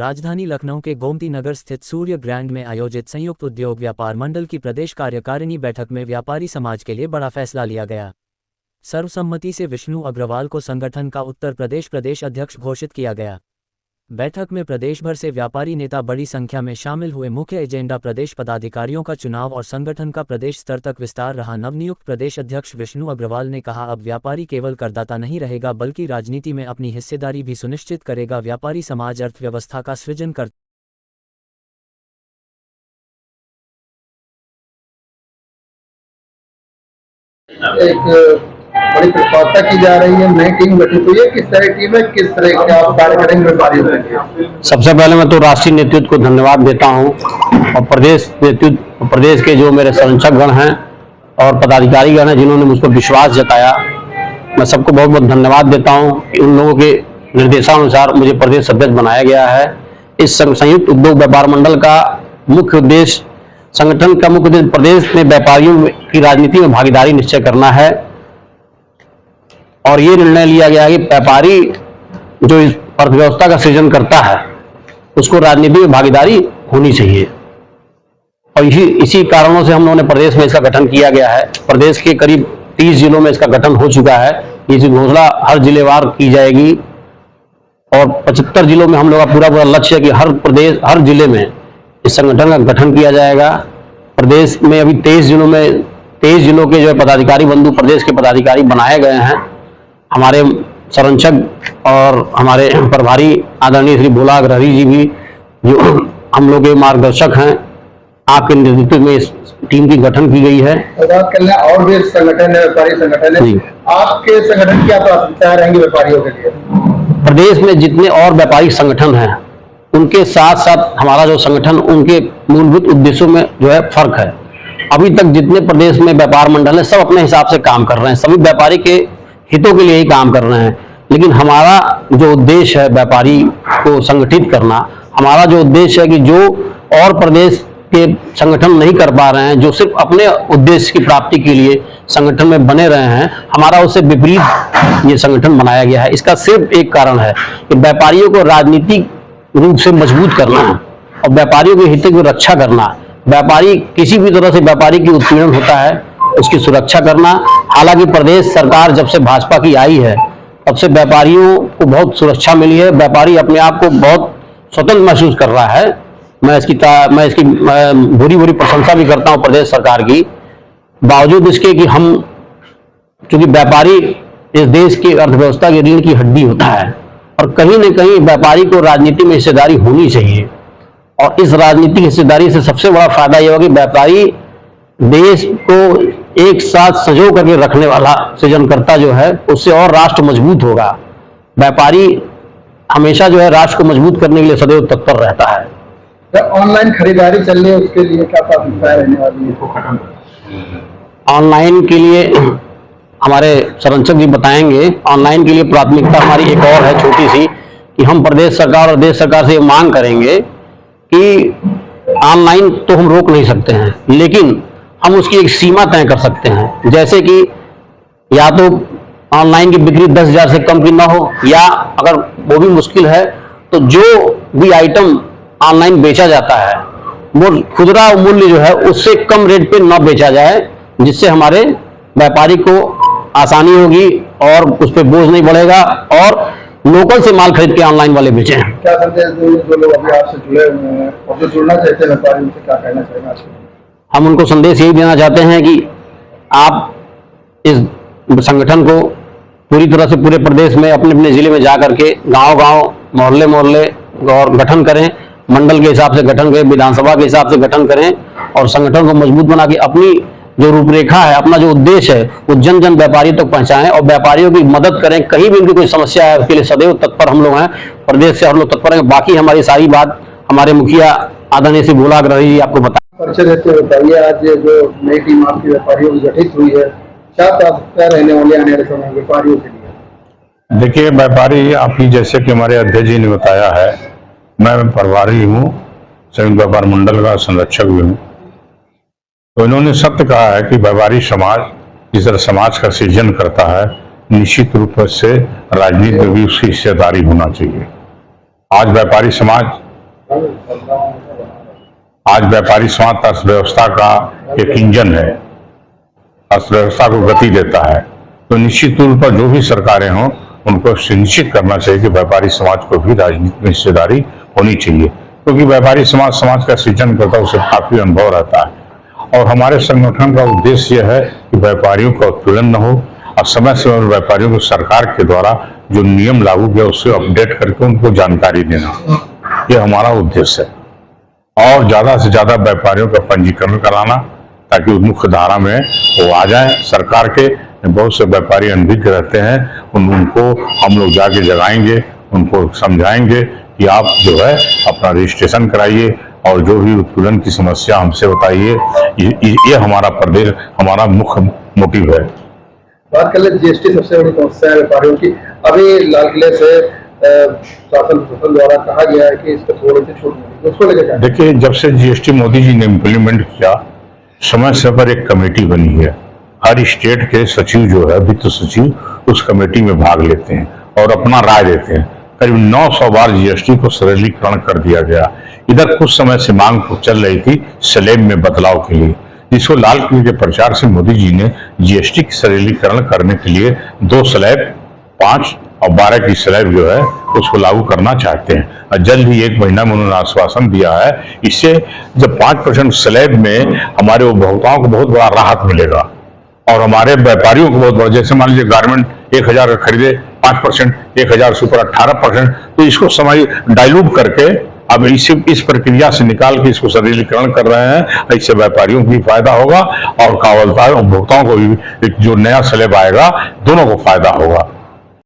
राजधानी लखनऊ के गोमती नगर स्थित सूर्य ग्रैंड में आयोजित संयुक्त उद्योग व्यापार मंडल की प्रदेश कार्यकारिणी बैठक में व्यापारी समाज के लिए बड़ा फैसला लिया गया। सर्वसम्मति से विष्णु अग्रवाल को संगठन का उत्तर प्रदेश अध्यक्ष घोषित किया गया। बैठक में प्रदेश भर से व्यापारी नेता बड़ी संख्या में शामिल हुए। मुख्य एजेंडा प्रदेश पदाधिकारियों का चुनाव और संगठन का प्रदेश स्तर तक विस्तार रहा। नवनियुक्त प्रदेश अध्यक्ष विष्णु अग्रवाल ने कहा, अब व्यापारी केवल करदाता नहीं रहेगा बल्कि राजनीति में अपनी हिस्सेदारी भी सुनिश्चित करेगा। व्यापारी समाज अर्थव्यवस्था का सृजन कर एक बड़ी प्रतिस्पर्धा की जा रही है, नई टीम गठित हुई है। किस तरह की टीम है, किस तरह के आप कार्य करेंगे व्यापारियों के? सबसे पहले मैं तो राष्ट्रीय नेतृत्व को धन्यवाद देता हूं और प्रदेश नेतृत्व, प्रदेश के जो मेरे संरक्षक गण हैं और पदाधिकारी गण हैं जिन्होंने मुझ पर विश्वास जताया, मैं सबको बहुत बहुत धन्यवाद देता हूं कि उन लोगों के निर्देशानुसार मुझे प्रदेश अध्यक्ष बनाया गया है। इस संयुक्त उद्योग व्यापार मंडल का मुख्य उद्देश्य, संगठन का मुख्य उद्देश्य प्रदेश में व्यापारियों की राजनीति में भागीदारी निश्चय करना है और ये निर्णय लिया गया है कि व्यापारी जो इस अर्थव्यवस्था का सृजन करता है उसको राजनीति में भागीदारी होनी चाहिए और इसी कारणों से हम लोगों ने प्रदेश में इसका गठन किया गया है। प्रदेश के करीब 30 जिलों में इसका गठन हो चुका है। ये घोषणा हर जिलेवार की जाएगी और 75 जिलों में हम लोग का पूरा लक्ष्य है कि हर जिले में इस संगठन का गठन किया जाएगा। प्रदेश में अभी 23 जिलों के जो पदाधिकारी बंधु प्रदेश के पदाधिकारी बनाए गए हैं। हमारे संरक्षक और हमारे प्रभारी आदरणीय श्री भोला अग्रहरी जी भी जो हम लोग के मार्गदर्शक हैं, आपके नेतृत्व में इस टीम की गठन की गई है। और भी संगठन है, व्यापारी संगठन है, आपके संगठन की क्या प्राथमिकताएं रहेंगी व्यापारियों के लिए? प्रदेश में जितने और व्यापारिक संगठन हैं उनके साथ साथ हमारा जो संगठन, उनके मूलभूत उद्देश्यों में जो है फर्क है। अभी तक जितने प्रदेश में व्यापार मंडल है सब अपने हिसाब से काम कर रहे हैं, सभी व्यापारी के हितों के लिए ही काम कर रहे हैं। लेकिन हमारा जो उद्देश्य है व्यापारी को संगठित करना, हमारा जो उद्देश्य है कि जो और प्रदेश के संगठन नहीं कर पा रहे हैं, जो सिर्फ अपने उद्देश्य की प्राप्ति के लिए संगठन में बने रहे हैं, हमारा उससे विपरीत ये संगठन बनाया गया है। इसका सिर्फ एक कारण है कि व्यापारियों को राजनीतिक रूप से मजबूत करना और व्यापारियों के हितों की रक्षा करना। व्यापारी किसी भी तरह से व्यापारी की उत्पीड़न होता है उसकी सुरक्षा करना। हालांकि प्रदेश सरकार जब से भाजपा की आई है तब से व्यापारियों को बहुत सुरक्षा मिली है। व्यापारी अपने आप को बहुत स्वतंत्र महसूस कर रहा है। मैं इसकी भूरी प्रशंसा भी करता हूं प्रदेश सरकार की। बावजूद इसके कि हम, चूंकि व्यापारी इस देश की अर्थव्यवस्था की रीढ़ की हड्डी होता है और कहीं न कहीं व्यापारी को राजनीति में हिस्सेदारी होनी चाहिए और इस राजनीतिक हिस्सेदारी से सबसे बड़ा फायदा यह होगा कि व्यापारी देश को एक साथ संजो करके रखने वाला सृजनकर्ता जो है, उससे और राष्ट्र मजबूत होगा। व्यापारी हमेशा जो है राष्ट्र को मजबूत करने के लिए सदैव तत्पर रहता है। तो ऑनलाइन खरीदारी चल रही है, उसके लिए क्या प्राथमिकताएं रहने वाली है? खत्म ऑनलाइन के लिए हमारे संरक्षक जी बताएंगे। ऑनलाइन के लिए प्राथमिकता हमारी एक और है छोटी सी, कि हम प्रदेश सरकार और देश सरकार से ये मांग करेंगे कि ऑनलाइन तो हम रोक नहीं सकते हैं, लेकिन हम उसकी एक सीमा तय कर सकते हैं। जैसे कि या तो ऑनलाइन की बिक्री 10,000 से कम की ना हो, या अगर वो भी मुश्किल है तो जो भी आइटम ऑनलाइन बेचा जाता है वो खुदरा मूल्य जो है उससे कम रेट पे न बेचा जाए, जिससे हमारे व्यापारी को आसानी होगी और उस पर बोझ नहीं बढ़ेगा और लोकल से माल खरीद के ऑनलाइन वाले बेचे हैं। क्या संदेश देंगे जो लोग अभी आपसे जुड़े हुए हैं और जो जुड़ना चाहते हैं व्यापारी, उनसे क्या कहना चाहेंगे? हम उनको संदेश यही देना चाहते हैं कि आप इस संगठन को पूरी तरह से पूरे प्रदेश में अपने अपने जिले में जा करके गांव-गांव, मोहल्ले और गठन करें, मंडल के हिसाब से गठन करें, विधानसभा के हिसाब से गठन करें और संगठन को मजबूत बना के अपनी जो रूपरेखा है, अपना जो उद्देश्य है वो जन जन व्यापारी तक पहुंचाएं और व्यापारियों की मदद करें। कहीं भी उनकी कोई समस्या है उसके लिए सदैव तत्पर हम लोग हैं, प्रदेश से हम लोग तत्पर हैं। बाकी हमारी सारी बात हमारे मुखिया आदरणीय श्री भोला अग्रहरी जी आपको बता। परिचय देते बताइए, आज जो नई टीम आपकी व्यापारियों की गठित हुई है, क्या प्राथमिकता रहने वाली आने वाले समय व्यापारियों के लिए? देखिए, व्यापारी आपकी जैसे कि हमारे अध्यक्ष जी ने बताया है, मैं प्रभारी हूँ, संयुक्त व्यापार मंडल का संरक्षक भी हूँ। तो इन्होंने सत्य कहा है कि व्यापारी समाज जिस तरह समाज का सृजन करता है, निश्चित रूप से राजनीति में भी उसकी हिस्सेदारी होना चाहिए। आज व्यापारी समाज आज व्यापारी समाज अर्थव्यवस्था का एक इंजन है, अर्थव्यवस्था को गति देता है। तो निश्चित तौर पर जो भी सरकारें हों उनको सुनिश्चित करना चाहिए कि व्यापारी समाज को भी राजनीतिक में हिस्सेदारी होनी चाहिए, क्योंकि व्यापारी समाज का सृजन करता है, उसे काफी अनुभव रहता है। और हमारे संगठन का उद्देश्य यह है कि व्यापारियों का उत्पीड़न न हो और समय समय व्यापारियों को सरकार के द्वारा जो नियम लागू किया उससे अपडेट करके उनको जानकारी देना, ये हमारा उद्देश्य है। और ज्यादा से ज्यादा व्यापारियों का पंजीकरण कराना ताकि मुख्य धारा में वो आ जाए। सरकार के बहुत से व्यापारी अनभिज्ञ रहते हैं, उनको हम लोग जाके जगाएंगे, उनको समझाएंगे कि आप जो है अपना रजिस्ट्रेशन कराइए और जो भी उत्पीड़न की समस्या हमसे बताइए। ये हमारा मुख्य मोटिव है। बात कर ले जीएसटी सबसे बड़ी समस्या है व्यापारियों की। अभी लाल किले से शासन द्वारा कहा गया है कि इसको थोड़ी सी छूट मिलेगी, उसको लेकर देखिए, जब से जीएसटी मोदी जी ने इम्प्लीमेंट किया, समय समय पर एक कमेटी बनी है। हर स्टेट के सचिव जो है, वित्त सचिव, उस कमेटी में भाग लेते हैं और अपना राय देते हैं। करीब 900 बार जीएसटी को सरलीकरण कर दिया गया। इधर कुछ समय से मांग चल रही थी स्लैब में बदलाव के लिए, जिसको लाल किले के प्रचार से मोदी जी ने जीएसटी की सरलीकरण करने के लिए 2 स्लैब 5 और 12 की स्लैब जो है उसको लागू करना चाहते हैं। और जल्द ही 1 महीना में उन्होंने आश्वासन दिया है। इससे जब 5% स्लैब में हमारे उपभोक्ताओं को बहुत बड़ा राहत मिलेगा और हमारे व्यापारियों को बहुत बड़ा, जैसे मान लीजिए गारमेंट 1000 का खरीदे 5%, 1000 से ऊपर 18%, तो इसको समय डाइल्यूट करके अब इस प्रक्रिया से निकाल के इसको सरलीकरण कर रहे हैं। इससे व्यापारियों को भी फायदा होगा और उपभोक्ताओं को भी जो नया स्लैब आएगा दोनों को फायदा होगा।